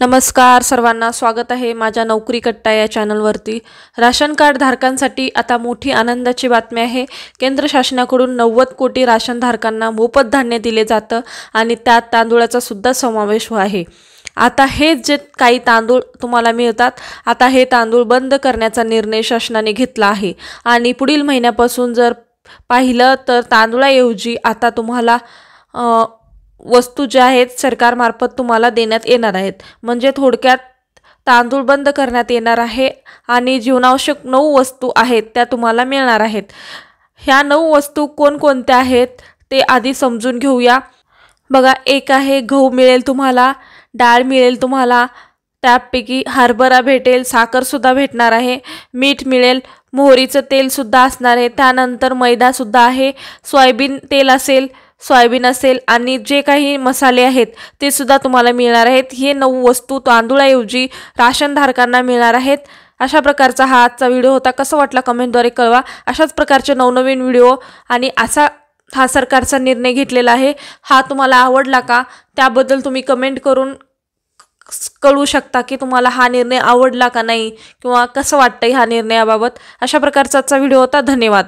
नमस्कार सर्वांना, स्वागत आहे माझ्या नोकरी कट्टा या चॅनलवरती। राशन कार्ड धारकांसाठी आता मोठी आनंदाची बातमी आहे। केंद्र शासनाकडून 90 कोटी राशन धारकांना मोफत धान्य दिले जातं आणि त्यात तांदूळाचा सुद्धा समावेश आहे। आता हे जे काही तांदूळ तुम्हाला मिळतात, आता हे तांदूळ बंद करण्याचा निर्णय शासनाने घेतला आहे आणि पुढील महिन्यापासून जर पाहिलं तर तांदूळाऐवजी आता तुम्हाला वस्तू ज्या आहेत सरकारमार्फत तुम्हाला देण्यात येणार आहेत। म्हणजे थोडक्यात तांदूळ बंद करण्यात येणार आहे आणि जीवनावश्यक 9 वस्तू आहेत त्या तुम्हाला मिळणार आहेत। ह्या 9 वस्तू कोणकोणत्या आहेत ते आधी समजून घेऊया। बघा, एक आहे गहू मिळेल तुम्हाला, डाळ मिळेल तुम्हाला, त्यापैकी हरभरा भेटेल, साखर सुद्धा भेटणार आहे, मीठ मिळेल, मोहरीचं तेल सुद्धा असणार आहे, त्यानंतर मैदा सुद्धा आहे, सोयाबीन तेल असेल, सोयाबीन असेल आणि जे काही मसाले आहेत ते सुद्धा तुम्हाला मिळणार आहेत। हे 9 वस्तू तांदूळाऐवजी राशन धारकांना मिळणार आहेत। अशा प्रकारचा हा आजचा व्हिडिओ होता। कसं वाटला कमेंटद्वारे कळवा। अशाच प्रकारचे नवनवीन व्हिडिओ आणि हा सरकारचा निर्णय घेतलेला आहे, हा तुम्हाला आवडला का त्याबद्दल तुम्ही कमेंट करून कळवू शकता की तुम्हाला हा निर्णय आवडला का नाही किंवा कसं वाटतंय ह्या निर्णयाबाबत। अशा प्रकारचा आजचा व्हिडिओ होता। धन्यवाद।